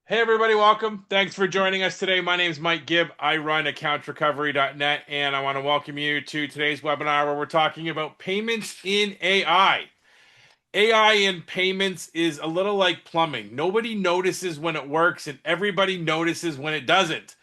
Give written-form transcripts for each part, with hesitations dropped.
Hey everybody, welcome. Thanks for joining us today. My name is Mike Gibb. I run accountsrecovery.net and I want to welcome you to today's webinar where we're talking about payments in AI. AI in payments is a little like plumbing. Nobody notices when it works and everybody notices when it doesn't.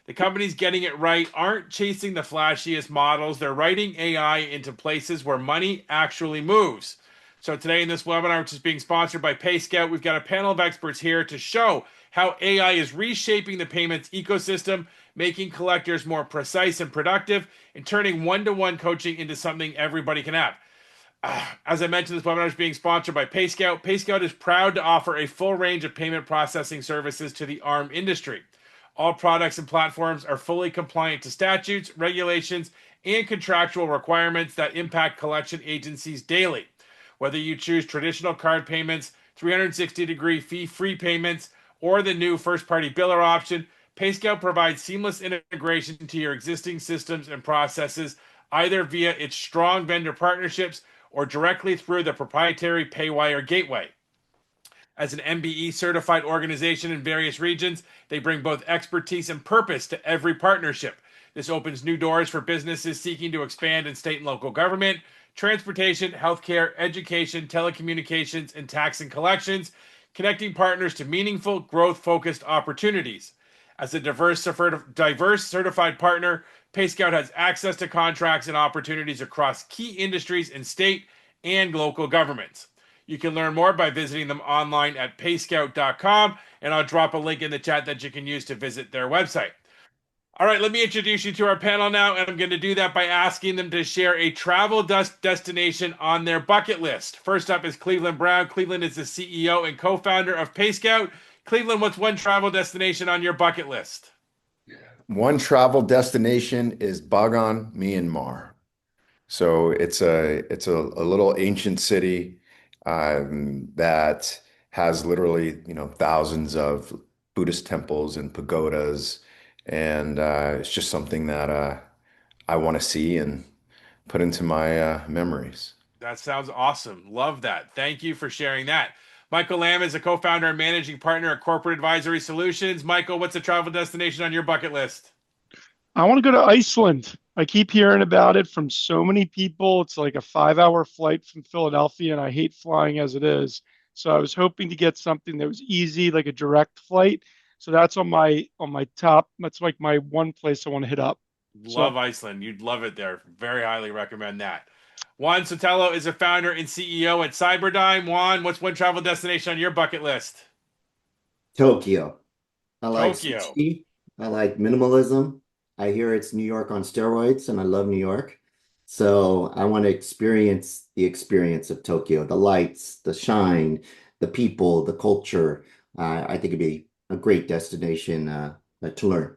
The companies getting it right aren't chasing the flashiest models. They're writing AI into places where money actually moves. So today in this webinar, which is being sponsored by PayScout, we've got a panel of experts here to show how AI is reshaping the payments ecosystem, making collectors more precise and productive, and turning one-to-one coaching into something everybody can have. As I mentioned, this webinar is being sponsored by PayScout. PayScout is proud to offer a full range of payment processing services to the ARM industry. All products and platforms are fully compliant to statutes, regulations, and contractual requirements that impact collection agencies daily. Whether you choose traditional card payments, 360-degree fee-free payments, or the new first-party biller option, PayScout provides seamless integration to your existing systems and processes, either via its strong vendor partnerships or directly through the proprietary Paywire gateway. As an MBE certified organization in various regions, they bring both expertise and purpose to every partnership. This opens new doors for businesses seeking to expand in state and local government, transportation, healthcare, education, telecommunications, and tax and collections, connecting partners to meaningful, growth focused opportunities. As a diverse certified partner, PayScout has access to contracts and opportunities across key industries in state and local governments. You can learn more by visiting them online at payscout.com, and I'll drop a link in the chat that you can use to visit their website. All right, let me introduce you to our panel now, and I'm going to do that by asking them to share a travel destination on their bucket list. First up is Cleveland Brown. Cleveland is the CEO and co-founder of PayScout. Cleveland, what's one travel destination on your bucket list? One travel destination is Bagan, Myanmar. So it's a little ancient city that has literally, thousands of Buddhist temples and pagodas, and it's just something that I want to see and put into my memories. That sounds awesome. Love that. Thank you for sharing that. Michael Lamb is a co-founder and managing partner at Corporate Advisory Solutions. Michael, what's a travel destination on your bucket list? I want to go to Iceland. I keep hearing about it from so many people. It's like a 5 hour flight from Philadelphia, and I hate flying as it is. So I was hoping to get something that was easy, like a direct flight. So that's on my top. That's like my one place I want to hit up. So Love Iceland. You'd love it there. Very highly recommend that. Juan Sotelo is a founder and CEO at Cyberdyne. Juan, what's one travel destination on your bucket list? Tokyo. I like Tokyo. sushi. I like minimalism. I hear it's New York on steroids, and I love New York. So I want to experience the experience of Tokyo, the lights, the shine, the people, the culture. I think it'd be a great destination to learn.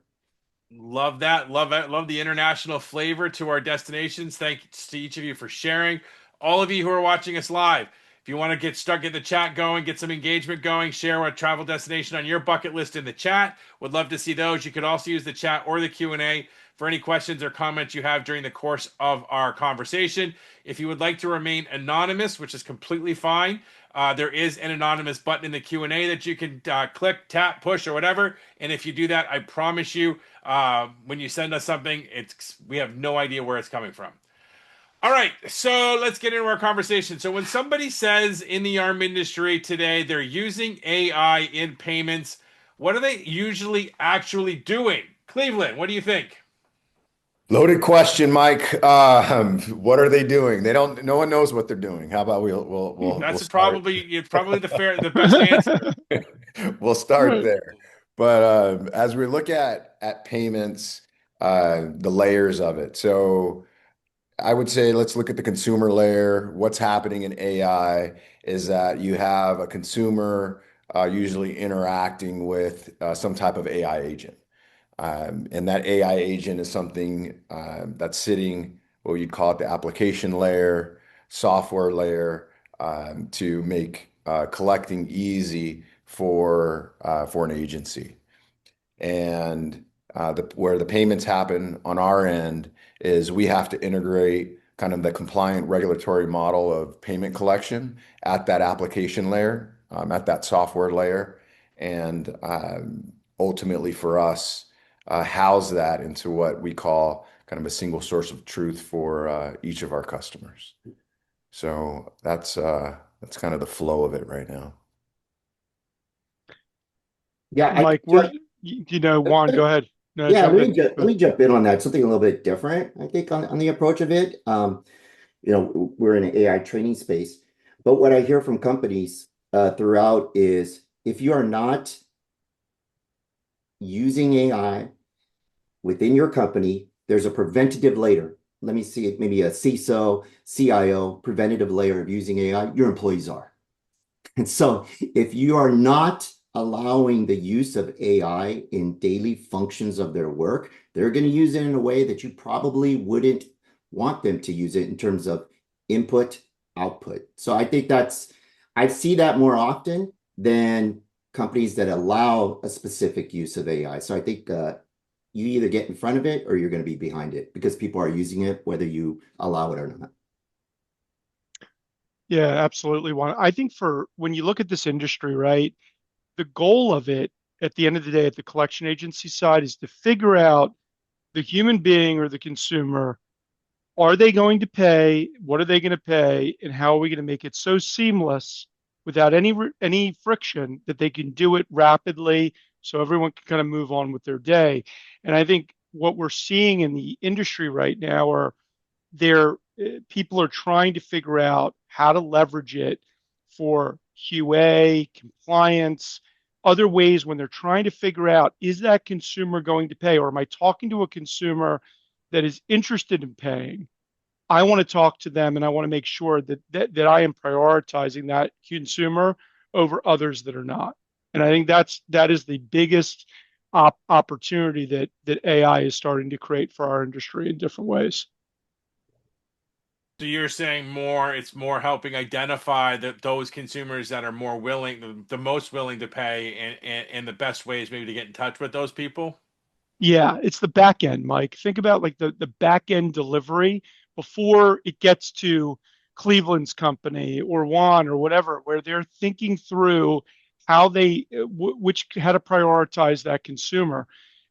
Love that. Love it. Love the international flavor to our destinations. Thanks to each of you for sharing. All of you who are watching us live, if you want to get stuck, get the chat going, get some engagement going, share what travel destination on your bucket list in the chat. Would love to see those. You could also use the chat or the Q&A for any questions or comments you have during the course of our conversation. If you would like to remain anonymous, which is completely fine, there is an anonymous button in the Q&A that you can click, tap, push, or whatever. And if you do that, I promise you, when you send us something, we have no idea where it's coming from. All right, so let's get into our conversation. So when somebody says in the ARM industry today they're using AI in payments, what are they usually actually doing? Cleveland, what do you think? Loaded question, Mike. What are they doing? They don't. No one knows what they're doing. How about we'll That's start. probably the best answer. We'll start there. But as we look at payments, the layers of it. So I would say let's look at the consumer layer. What's happening in AI is that you have a consumer usually interacting with some type of AI agent. And that AI agent is something that's sitting, what you'd call it, the application layer, software layer, to make collecting easy for an agency. And where the payments happen on our end is we have to integrate kind of the compliant regulatory model of payment collection at that application layer, at that software layer. and ultimately for us, house that into what we call kind of a single source of truth for each of our customers. So that's kind of the flow of it right now. Yeah, I Mike, think Juan, go ahead. No, yeah, jump in. let me jump in on that. Something a little bit different, I think, on the approach of it. We're in an AI training space, but what I hear from companies throughout is if you are not using AI within your company, there's a preventative layer. Let me see it, maybe a CISO, CIO, preventative layer of using AI, your employees are. And so if you are not allowing the use of AI in daily functions of their work, they're going to use it in a way that you probably wouldn't want them to use it in terms of input, output. So I think I see that more often than companies that allow a specific use of AI. So I think you either get in front of it or you're going to be behind it because people are using it, whether you allow it or not. Yeah, absolutely, Juan. I think for when you look at this industry, right, the goal of it at the end of the day at the collection agency side is to figure out the human being or the consumer. Are they going to pay? What are they going to pay? And how are we going to make it so seamless without any friction that they can do it rapidly so everyone can kind of move on with their day? And I think what we're seeing in the industry right now are there people are trying to figure out how to leverage it for QA, compliance, other ways when they're trying to figure out is that consumer going to pay or am I talking to a consumer that is interested in paying? I want to talk to them and I want to make sure that I am prioritizing that consumer over others that are not. And I think that is the biggest opportunity that AI is starting to create for our industry in different ways. So you're saying it's more helping identify those consumers that are more willing, the most willing to pay, and the best ways maybe to get in touch with those people. Yeah, it's the back end, Mike. Think about like the back end delivery before it gets to Cleveland's company or Juan or whatever, where they're thinking through how they which how to prioritize that consumer.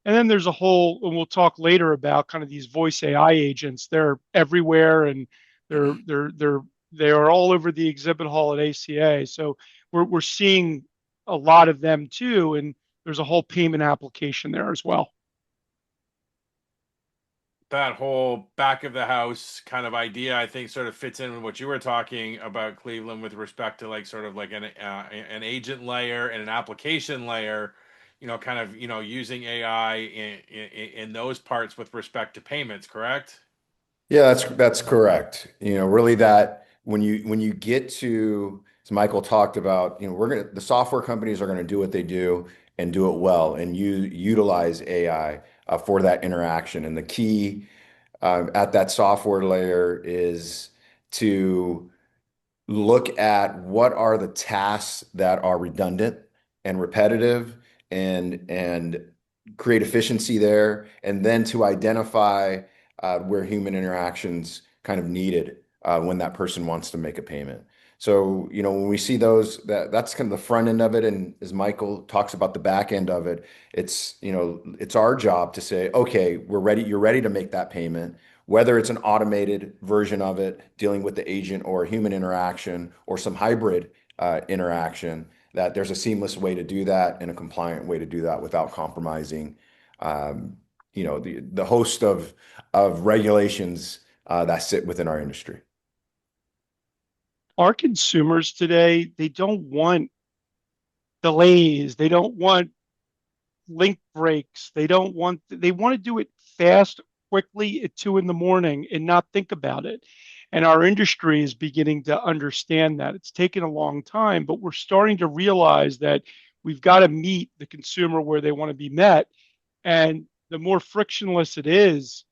And then there's a whole, and we'll talk later about kind of these voice AI agents. They're everywhere and they're they are all over the exhibit hall at ACA. So we're seeing a lot of them too, and there's a whole payment application there as well. That whole back of the house kind of idea, I think, sort of fits in with what you were talking about, Cleveland, with respect to like sort of like an agent layer and an application layer. Kind of using AI in those parts with respect to payments. Correct? Yeah, that's correct. Really that when you get to, as Michael talked about, the software companies are gonna do what they do and do it well, and you utilize AI for that interaction. And the key at that software layer is to look at what are the tasks that are redundant and repetitive and create efficiency there, and then to identify where human interactions kind of needed when that person wants to make a payment. So, when we see those, that's kind of the front end of it. And as Michael talks about the back end of it, it's our job to say, okay, we're ready, you're ready to make that payment, whether it's an automated version of it dealing with the agent or human interaction or some hybrid interaction, that there's a seamless way to do that and a compliant way to do that without compromising the host of regulations that sit within our industry. Our consumers today, they don't want delays. They don't want link breaks. They want to do it fast, quickly at 2 in the morning and not think about it. And our industry is beginning to understand that. It's taken a long time, but we're starting to realize that we've got to meet the consumer where they want to be met. And the more frictionless it is,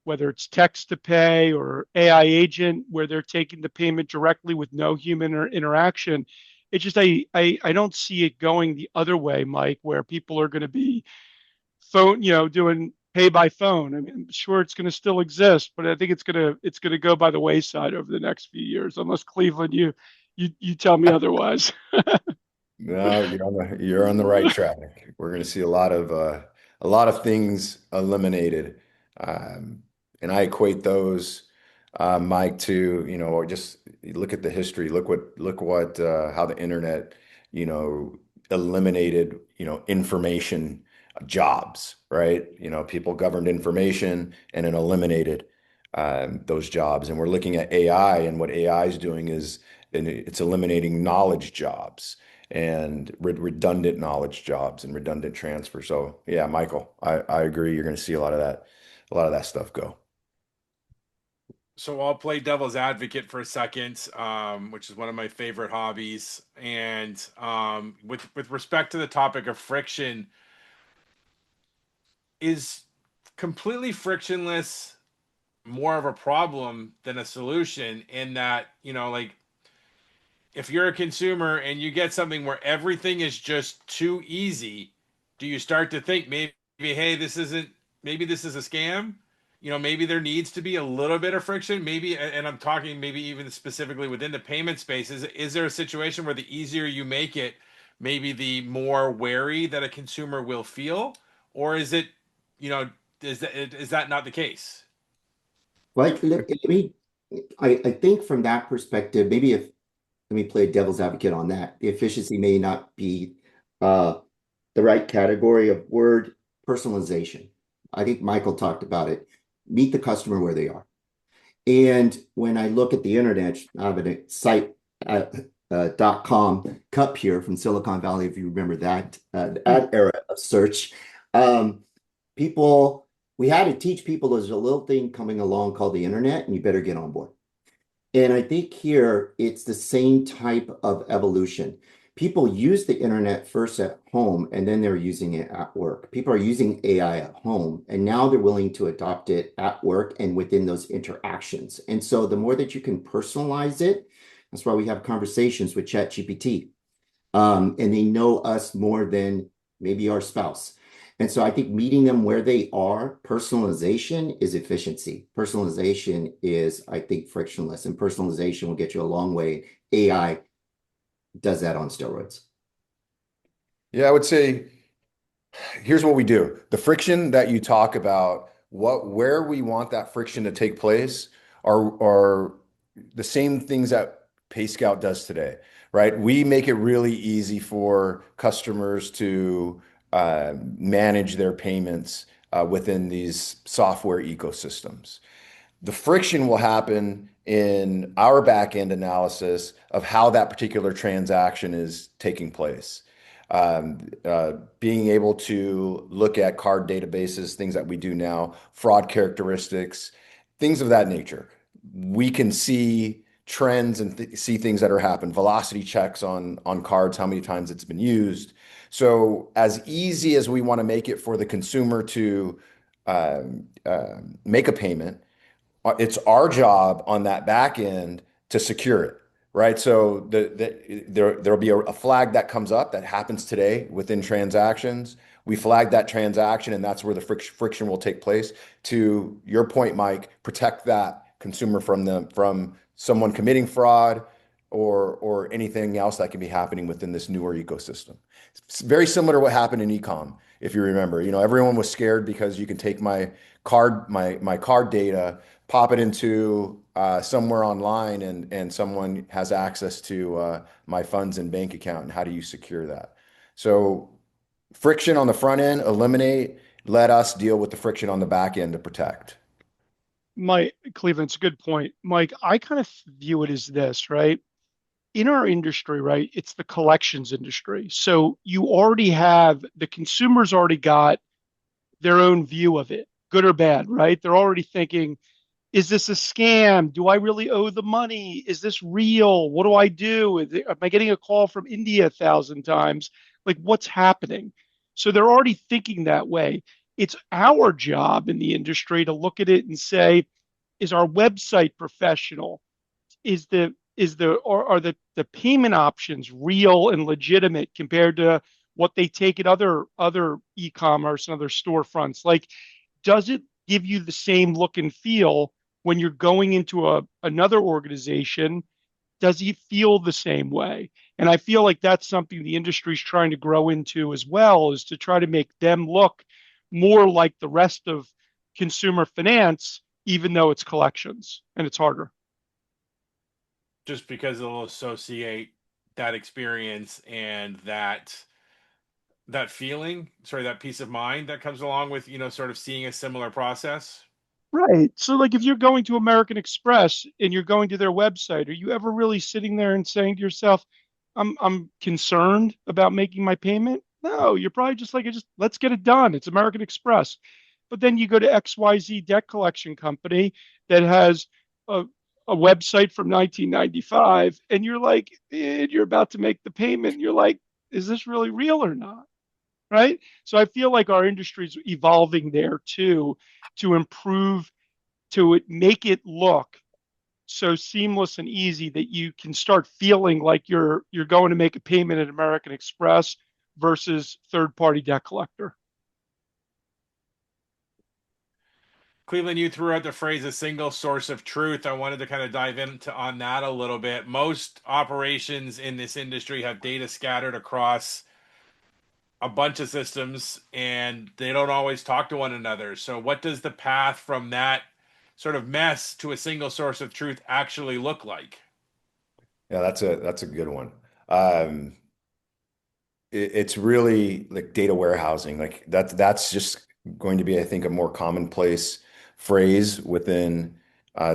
whether it's text to pay or AI agent, where they're taking the payment directly with no human interaction, it just I don't see it going the other way, Mike, where people are going to be phone, doing pay by phone. I mean, I'm sure it's going to still exist, but I think it's going to go by the wayside over the next few years, unless Cleveland, you tell me otherwise. No, you're on the right track. We're going to see a lot of things eliminated, um, and I equate those, Mike, to or just look at the history. Look what how the internet eliminated information jobs, right? People governed information and it eliminated those jobs. And we're looking at AI, and what AI is doing is and it's eliminating knowledge jobs and redundant knowledge jobs and redundant transfer. So yeah, Michael, I agree. You're going to see a lot of that stuff go. So I'll play devil's advocate for a second, which is one of my favorite hobbies. And with respect to the topic of friction, is completely frictionless more of a problem than a solution? In that, like, if you're a consumer and you get something where everything is just too easy, do you start to think maybe, hey, maybe this is a scam? Maybe there needs to be a little bit of friction. Maybe, and I'm talking maybe even specifically within the payment space. Is there a situation where the easier you make it, maybe the more wary that a consumer will feel? Or is it, you know, is that not the case? Like, let me, I think from that perspective, maybe if, let me play devil's advocate on that. The efficiency may not be uh, the right category of word. Personalization. I think Michael talked about it. Meet the customer where they are. And when I look at the internet, I have a site .com cup here from Silicon Valley, if you remember that era of search. Um, people, we had to teach people there's a little thing coming along called the internet, and you better get on board. And I think here it's the same type of evolution. People use the internet first at home and then they're using it at work. People are using AI at home and now they're willing to adopt it at work and within those interactions. And so the more that you can personalize it, that's why we have conversations with ChatGPT. And they know us more than maybe our spouse. And so I think meeting them where they are, personalization is efficiency. Personalization is, I think, frictionless, and personalization will get you a long way. AI does that on steroids. Yeah, I would say here's what we do. The friction that you talk about, where we want that friction to take place are the same things that PayScout does today, right? We make it really easy for customers to manage their payments within these software ecosystems. The friction will happen in our back end analysis of how that particular transaction is taking place. Being able to look at card databases, things that we do now, fraud characteristics, things of that nature. We can see trends and see things that are happening, velocity checks on cards, how many times it's been used. So as easy as we want to make it for the consumer to make a payment, it's our job on that back end to secure it, right? So there'll be a flag that comes up that happens today within transactions. We flag that transaction, and that's where the friction will take place. To your point, Mike, protect that consumer from someone committing fraud or anything else that can be happening within this newer ecosystem. It's very similar to what happened in ecom, if you remember. Everyone was scared because you can take my card data, pop it into somewhere online, and someone has access to my funds and bank account. And how do you secure that? So friction on the front end, eliminate. Let us deal with the friction on the back end to protect. Mike, Cleveland, it's a good point. Mike, I kind of view it as this, right? In our industry, right? It's the collections industry. So you already have the consumers already got their own view of it, good or bad, right? They're already thinking, is this a scam? Do I really owe the money? Is this real? What do I do? Am I getting a call from India 1,000 times? Like, what's happening? So they're already thinking that way. It's our job in the industry to look at it and say, is our website professional? Are the payment options real and legitimate compared to what they take at other e-commerce and other storefronts? Like, does it give you the same look and feel when you're going into another organization does he feel the same way? And I feel like that's something the industry is trying to grow into as well, is to try to make them look more like the rest of consumer finance, even though it's collections and it's harder. Just because it'll associate that experience and that feeling, sorry, that peace of mind that comes along with, sort of seeing a similar process. Right. So, like, if you're going to American Express and you're going to their website, are you ever really sitting there and saying to yourself, I'm concerned about making my payment? No, you're probably just like, just let's get it done. It's American Express. But then you go to XYZ debt collection company that has a, a website from 1995, and you're like, you're about to make the payment. And you're like, is this really real or not? Right. So I feel like our industry is evolving there too, to improve, to make it look so seamless and easy that you can start feeling like you're going to make a payment at American Express versus third party debt collector. Cleveland, you threw out the phrase "a single source of truth." I wanted to kind of dive into on that a little bit. Most operations in this industry have data scattered across a bunch of systems, and they don't always talk to one another. So, what does the path from that sort of mess to a single source of truth actually look like? Yeah, that's a good one. Um, it's really like data warehousing. Like that's just going to be, I think, a more commonplace phrase within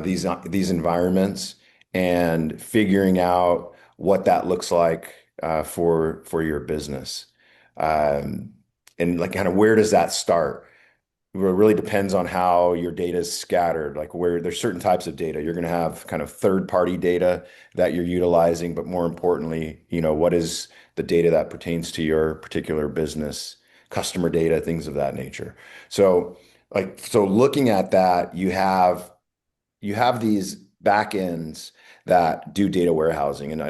these environments, and figuring out what that looks like for your business. Um, and like kind of where does that start? It really depends on how your data is scattered. Like where there's certain types of data, you're going to have kind of third-party data that you're utilizing, but more importantly, what is the data that pertains to your particular business, customer data, things of that nature. So looking at that, you have these backends that do data warehousing,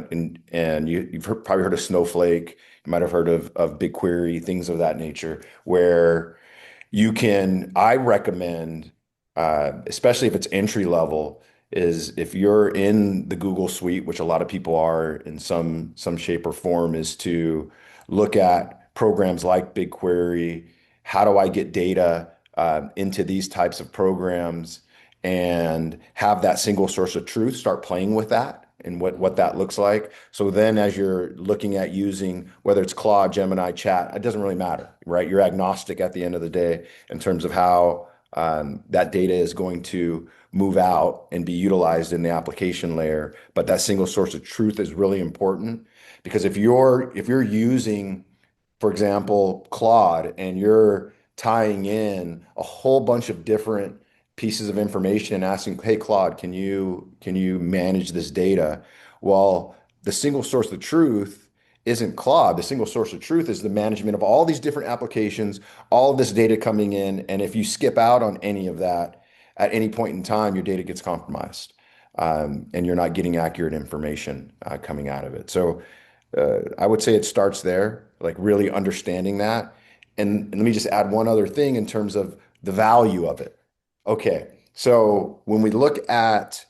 and you've probably heard of Snowflake. You might have heard of BigQuery, things of that nature, where I recommend, especially if it's entry level, is if you're in the Google Suite, which a lot of people are in some shape or form, is to look at programs like BigQuery. How do I get data into these types of programs and have that single source of truth? Start playing with that and what that looks like. So then as you're looking at using, whether it's Claude, Gemini, Chat, it doesn't really matter, right? You're agnostic at the end of the day in terms of how that data is going to move out and be utilized in the application layer. But that single source of truth is really important, because if you're using, for example, Claude, and you're tying in a whole bunch of different pieces of information and asking, "Hey, Claude, can you manage this data?" Well, the single source of truth isn't Claude. The single source of truth is the management of all these different applications, all of this data coming in, and if you skip out on any of that at any point in time, your data gets compromised, and you're not getting accurate information coming out of it. So I would say it starts there, like really understanding that. And let me just add one other thing in terms of the value of it. Okay, so when we look at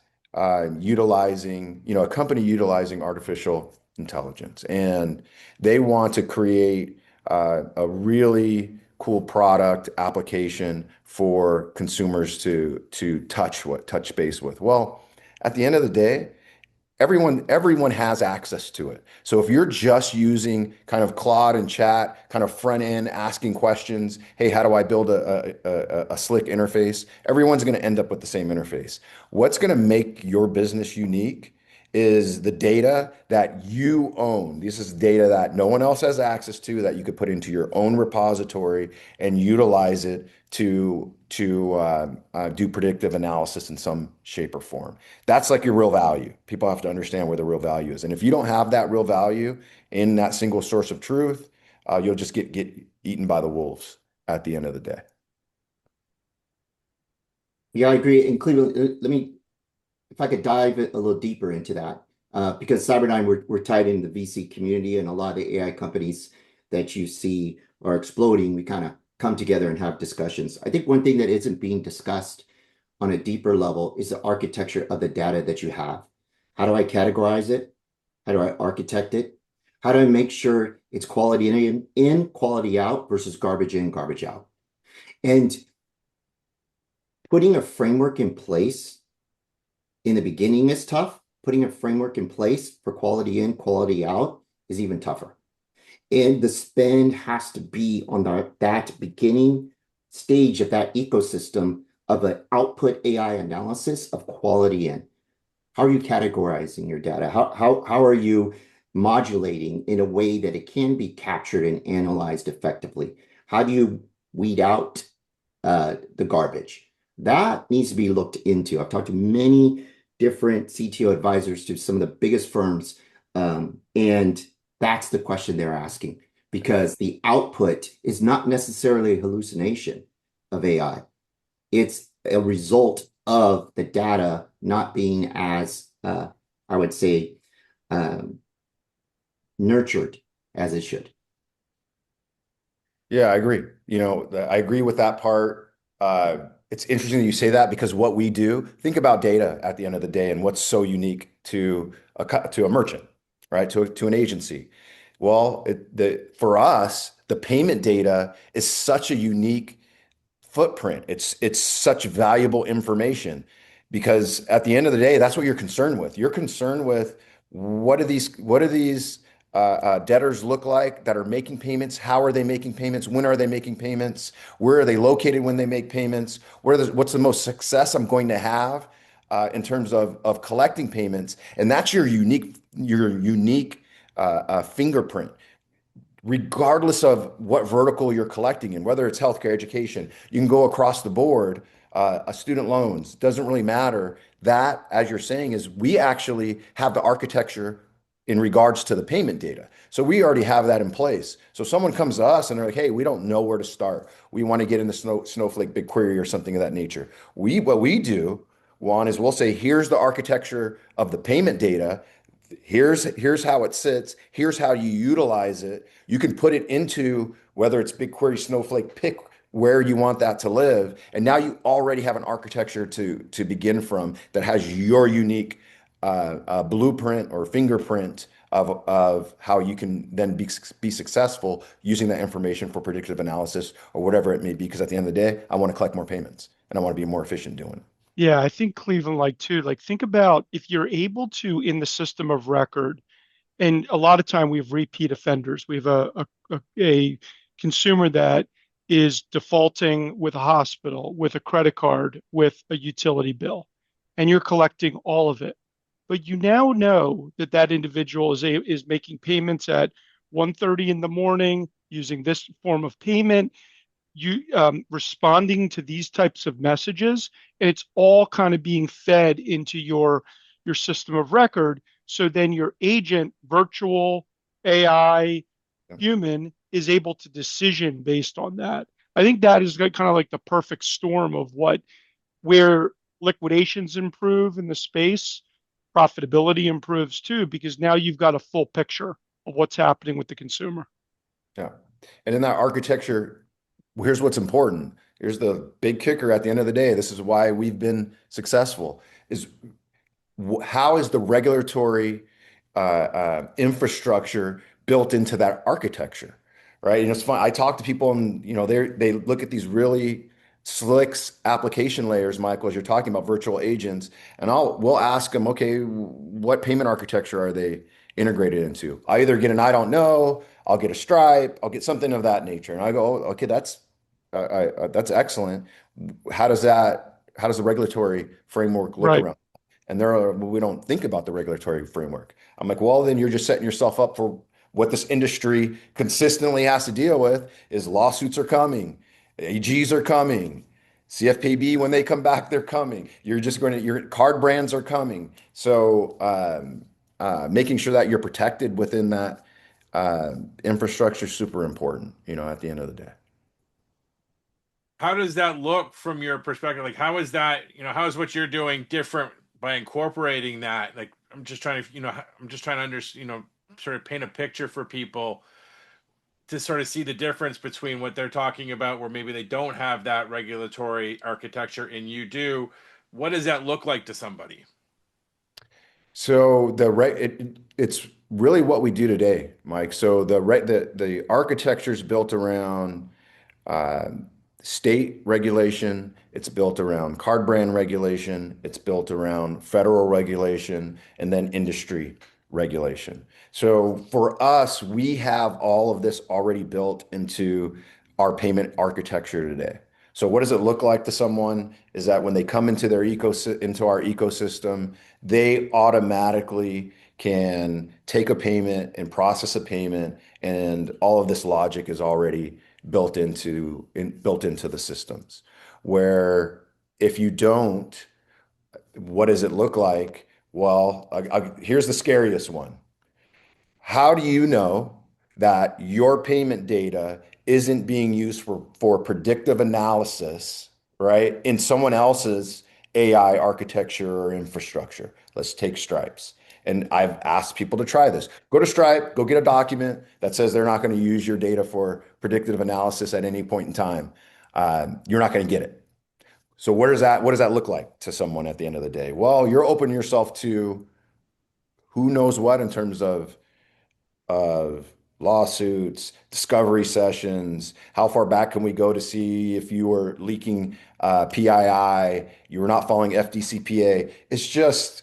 utilizing, a company utilizing artificial intelligence, and they want to create a really cool product application for consumers to touch base with. Well, at the end of the day, everyone has access to it. So if you're just using kind of Claude and Chat, kind of front end asking questions, hey, how do I build a slick interface? Everyone's going to end up with the same interface. What's going to make your business unique is the data that you own. This is data that no one else has access to, that you could put into your own repository and utilize it to do predictive analysis in some shape or form. That's like your real value. People have to understand where the real value is. And if you don't have that real value in that single source of truth, you'll just get eaten by the wolves at the end of the day. Yeah, I agree. In Cleveland, if I could dive a little deeper into that, because Cyberdyne, we're tied in the VC community, and a lot of the AI companies that you see are exploding. We kind of come together and have discussions. I think one thing that isn't being discussed on a deeper level is the architecture of the data that you have. How do I categorize it? How do I architect it? How do I make sure it's quality in, quality out versus garbage in, garbage out? And putting a framework in place in the beginning is tough. Putting a framework in place for quality in, quality out is even tougher. And the spend has to be on that beginning stage of that ecosystem of an output AI analysis of quality in. How are you categorizing your data? How are you modulating in a way that it can be captured and analyzed effectively? How do you weed out the garbage? That needs to be looked into. I've talked to many different CTO advisors to some of the biggest firms, and that's the question they're asking because the output is not necessarily a hallucination of AI. It's a result of the data not being as, I would say, um, nurtured as it should. Yeah, I agree. I agree with that part. It's interesting that you say that because what we do, think about data at the end of the day and what's so unique to to a merchant, right? To an agency. Well, for us, the payment data is such a unique footprint. It's such valuable information because at the end of the day, that's what you're concerned with. You're concerned with what do these debtors look like that are making payments? How are they making payments? When are they making payments? Where are they located when they make payments? What's the most success I'm going to have in terms of collecting payments? And that's your unique fingerprint regardless of what vertical you're collecting in, whether it's healthcare, education, you can go across the board. Student loans doesn't really matter. That, as you're saying, is we actually have the architecture in regards to the payment data. So we already have that in place. So someone comes to us and they're like, "Hey, we don't know where to start. We want to get into Snowflake BigQuery or something of that nature." What we do, Juan, is we'll say, "Here's the architecture of the payment data. Here's how it sits. Here's how you utilize it. You can put it into whether it's BigQuery, Snowflake, pick where you want that to live. And now you already have an architecture to begin from that has your unique blueprint or fingerprint of how you can then be successful using that information for predictive analysis or whatever it may be. Because at the end of the day, I want to collect more payments and I want to be more efficient doing it." Yeah, I think Cleveland like too. Like think about if you're able to in the system of record, and a lot of time we have repeat offenders. We have a consumer that is defaulting with a hospital, with a credit card, with a utility bill, and you're collecting all of it. But you now know that that individual is making payments at 1:30 in the morning using this form of payment, you responding to these types of messages, and it's all kind of being fed into your system of record. So then your agent, virtual AI, Yeah. human, is able to decision based on that. I think that is kind of like the perfect storm of where liquidations improve in the space, profitability improves too, because now you've got a full picture of what's happening with the consumer. Yeah. And in that architecture, here's what's important. Here's the big kicker at the end of the day. This is why we've been successful is how is the regulatory infrastructure built into that architecture, right? And it's fun. I talk to people and, they look at these really slick application layers, Michael, as you're talking about virtual agents, and we'll ask them, okay, what payment architecture are they integrated into? I either get an I don't know, I'll get a Stripe, I'll get something of that nature, and I go, "Oh, okay, that's excellent. How does the regulatory framework look Right. around?" And we don't think about the regulatory framework. I'm like, well, then you're just setting yourself up for what this industry consistently has to deal with is lawsuits are coming, AGs are coming, CFPB, when they come back, they're coming. Your card brands are coming. So making sure that you're protected within that infrastructure is super important, at the end of the day. How does that look from your perspective? Like, how is that, how is what you're doing different by incorporating that? Like, I'm just trying to sort of paint a picture for people to sort of see the difference between what they're talking about, where maybe they don't have that regulatory architecture and you do. What does that look like to somebody? So it's really what we do today, Mike. So the architecture is built around uh, state regulation. It's built around card brand regulation. It's built around federal regulation and then industry regulation. So for us, we have all of this already built into our payment architecture today. So what does it look like to someone is that when they come into into our ecosystem, they automatically can take a payment and process a payment, and all of this logic is already built into the systems. Where if you don't, what does it look like? Well, here's the scariest one. How do you know that your payment data isn't being used for predictive analysis, right, in someone else's AI architecture or infrastructure? Let's take Stripes. And I've asked people to try this. Go to Stripe, go get a document that says they're not going to use your data for predictive analysis at any point in time. You're not going to get it. So what does that look like to someone at the end of the day? Well, you're opening yourself to who knows what in terms of lawsuits, discovery sessions. How far back can we go to see if you were leaking PII, you were not following FDCPA? It's just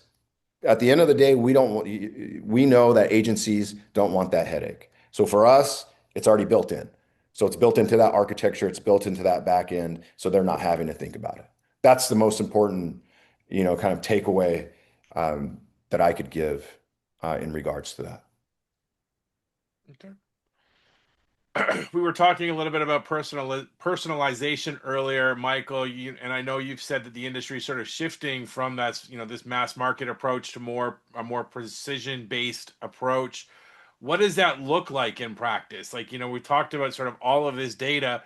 at the end of the day, we know that agencies don't want that headache. So for us, it's already built in. So it's built into that architecture, it's built into that back end, so they're not having to think about it. That's the most important, kind of takeaway that I could give in regards to that. Okay. We were talking a little bit about personalization earlier, Michael. And I know you've said that the industry is sort of shifting from that, this mass market approach to a more precision based approach. What does that look like in practice? Like, we talked about sort of all of this data.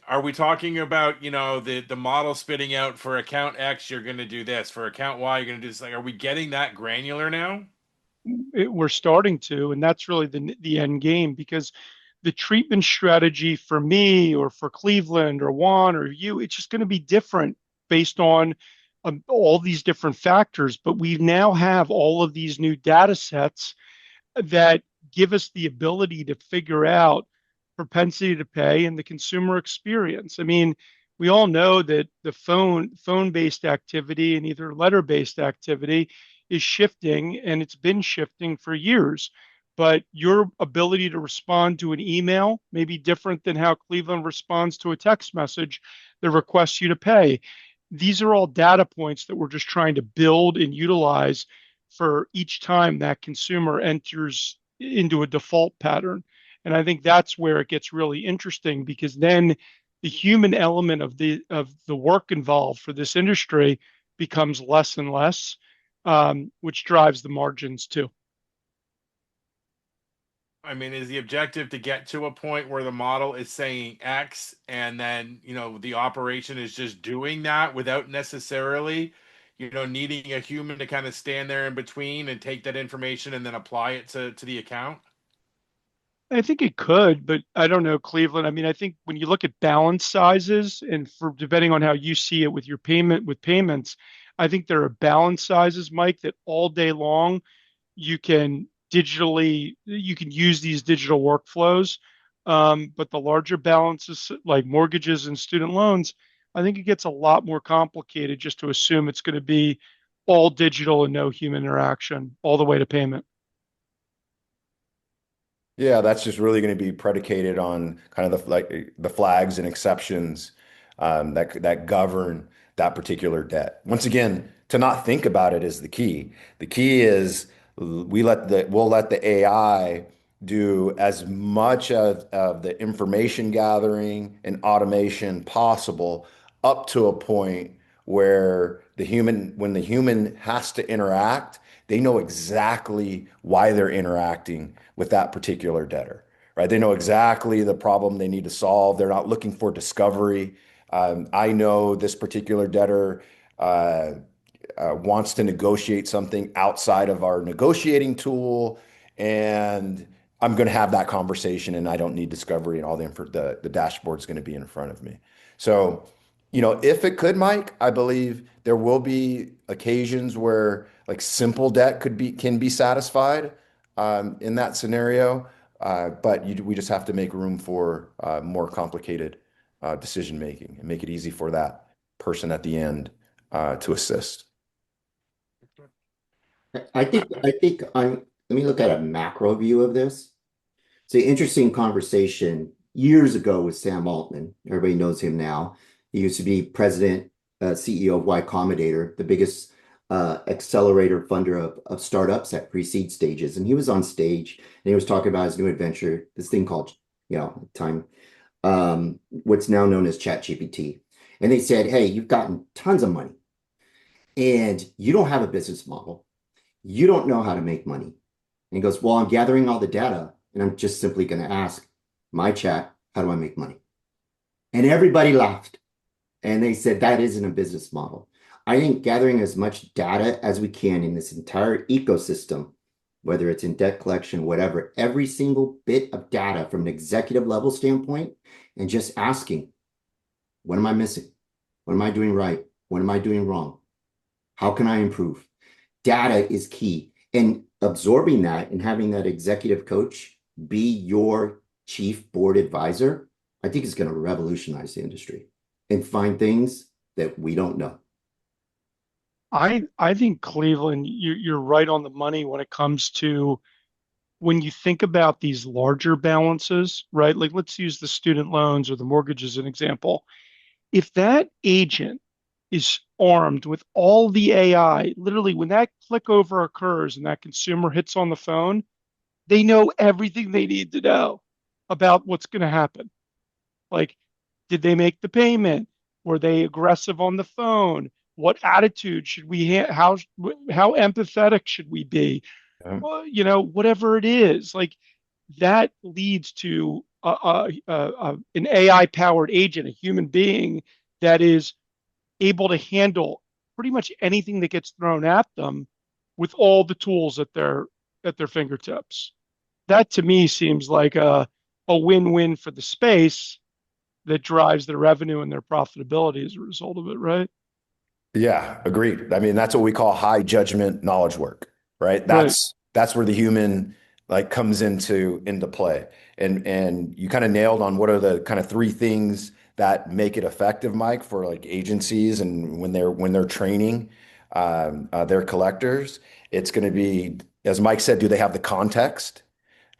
Are we talking about, the model spitting out for account X, you're going to do this, for account Y, you're going to do this? Like, are we getting that granular now? We're starting to, and that's really the end game, because the treatment strategy for me or for Cleveland or Juan or you, it's just going to be different based on all these different factors. But we now have all of these new data sets that give us the ability to figure out propensity to pay and the consumer experience. I mean, we all know that the phone-based activity and either letter-based activity is shifting, and it's been shifting for years. But your ability to respond to an email may be different than how Cleveland responds to a text message that requests you to pay. These are all data points that we're just trying to build and utilize for each time that consumer enters into a default pattern. And I think that's where it gets really interesting, because then the human element of the work involved for this industry becomes less and less, which drives the margins too. I mean, is the objective to get to a point where the model is saying X and then, the operation is just doing that without necessarily, needing a human to kind of stand there in between and take that information and then apply it to the account? I think it could, but I don't know, Cleveland. I mean, I think when you look at balance sizes, and for depending on how you see it with your payments, I think there are balance sizes, Mike, that all day long you can use these digital workflows. But the larger balances like mortgages and student loans, I think it gets a lot more complicated just to assume it's going to be all digital and no human interaction all the way to payment. Yeah, that's just really going to be predicated on kind of the flags and exceptions that govern that particular debt. Once again, to not think about it is the key. The key is we'll let the AI do as much of the information gathering and automation possible up to a point where when the human has to interact, they know exactly why they're interacting with that particular debtor, right? They know exactly the problem they need to solve. They're not looking for discovery. I know this particular debtor wants to negotiate something outside of our negotiating tool, and I'm going to have that conversation, and I don't need discovery, and all the dashboard's going to be in front of me. So, if it could, Mike, I believe there will be occasions where like simple debt can be satisfied in that scenario. But we just have to make room for more complicated decision making and make it easy for that person at the end to assist. I think let me look at a macro view of this. It's an interesting conversation years ago with Sam Altman. Everybody knows him now. He used to be president, CEO of Y Combinator, the biggest accelerator funder of startups at pre-seed stages. And he was on stage and he was talking about his new adventure, this thing called, time, what's now known as ChatGPT. And they said, hey, you've gotten tons of money and you don't have a business model. You don't know how to make money. And he goes, well, I'm gathering all the data and I'm just simply going to ask my chat, how do I make money? And everybody laughed. And they said, that isn't a business model. I think gathering as much data as we can in this entire ecosystem, whether it's in debt collection, whatever, every single bit of data from an executive level standpoint, and just asking, what am I missing? What am I doing right? What am I doing wrong? How can I improve? Data is key. And absorbing that and having that executive coach be your chief board advisor, I think is going to revolutionize the industry and find things that we don't know. I think Cleveland, you're right on the money when it comes to when you think about these larger balances, right? Like let's use the student loans or the mortgage as an example. If that agent is armed with all the AI, literally when that click over occurs and that consumer hits on the phone, they know everything they need to know about what's going to happen. Like, did they make the payment? Were they aggressive on the phone? What attitude should we how empathetic should we be? Yeah. Well, whatever it is, like that leads to an AI powered agent, a human being that is able to handle pretty much anything that gets thrown at them with all the tools at their fingertips. That to me seems like a win-win for the space that drives their revenue and their profitability as a result of it, right? Yeah, agreed. I mean, that's what we call high judgment knowledge work, right? Right. That's where the human like comes into play. And you kind of nailed on what are the kind of three things that make it effective, Mike, for like agencies and when they're training their collectors. It's going to be, as Mike said, do they have the context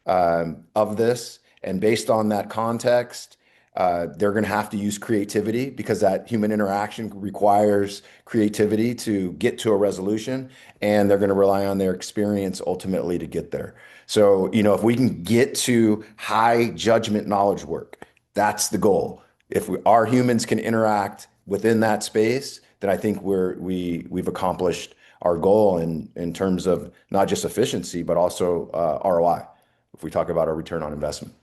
of this? And based on that context, they're going to have to use creativity because that human interaction requires creativity to get to a resolution, and they're going to rely on their experience ultimately to get there. So, if we can get to high judgment knowledge work, that's the goal. If our humans can interact within that space, then I think we've accomplished our goal in terms of not just efficiency, but also ROI, if we talk about our return on investment.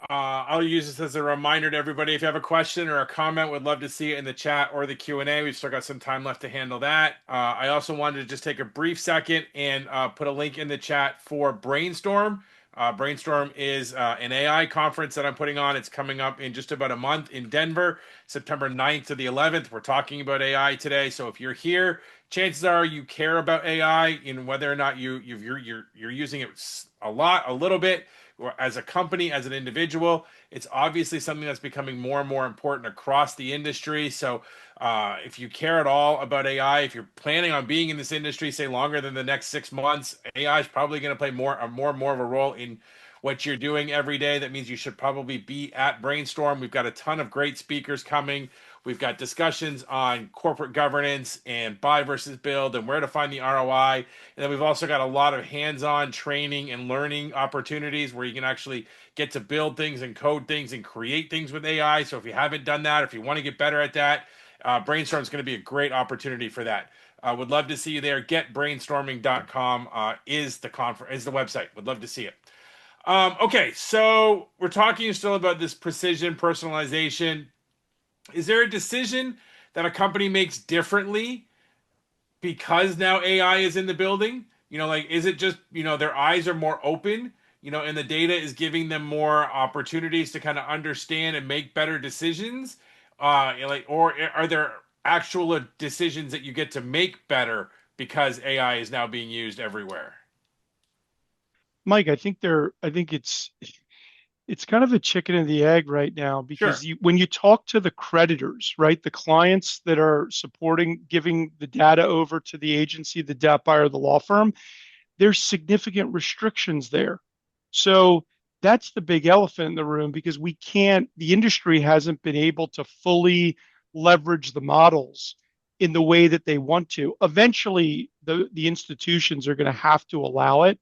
I'll use this as a reminder to everybody. If you have a question or a comment, would love to see it in the chat or the Q&A. We've still got some time left to handle that. I also wanted to just take a brief second and put a link in the chat for Brainstorm. Brainstorm is an AI conference that I'm putting on. It's coming up in just about a month in Denver, September 9th to the 11th. We're talking about AI today. So if you're here, chances are you care about AI and whether or not you're using it a lot, a little bit, or as a company, as an individual. It's obviously something that's becoming more and more important across the industry. So if you care at all about AI, if you're planning on being in this industry, say longer than the next 6 months, AI is probably going to play more and more of a role in what you're doing every day. That means you should probably be at Brainstorm. We've got a ton of great speakers coming. We've got discussions on corporate governance and buy versus build and where to find the ROI. And then we've also got a lot of hands-on training and learning opportunities where you can actually get to build things and code things and create things with AI. So if you haven't done that, if you want to get better at that, Brainstorm is going to be a great opportunity for that. Would love to see you there. Getbrainstorming.com is the website. Would love to see it. Okay, so we're talking still about this precision personalization. Is there a decision that a company makes differently because now AI is in the building? Like, is it just, their eyes are more open, and the data is giving them more opportunities to kind of understand and make better decisions? Or are there actual decisions that you get to make better because AI is now being used everywhere? Mike, I think it's kind of a chicken and the egg right now Sure. because when you talk to the creditors, right, the clients that are supporting giving the data over to the agency, the debt buyer, the law firm, there's significant restrictions there. So that's the big elephant in the room because the industry hasn't been able to fully leverage the models in the way that they want to. Eventually, the institutions are going to have to allow it.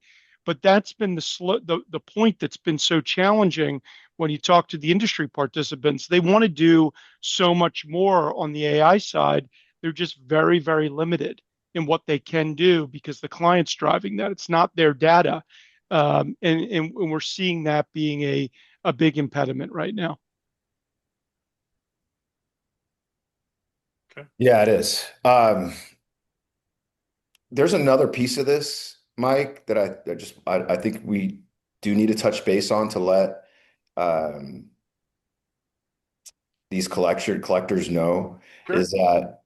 But that's been the point that's been so challenging when you talk to the industry participants. They want to do so much more on the AI side. They're just very, very limited in what they can do because the client's driving that. It's not their data. And we're seeing that being a big impediment right now. Okay. Yeah, it is. There's another piece of this, Mike, that I think we do need to touch base on to let um, these collectors know Sure. is that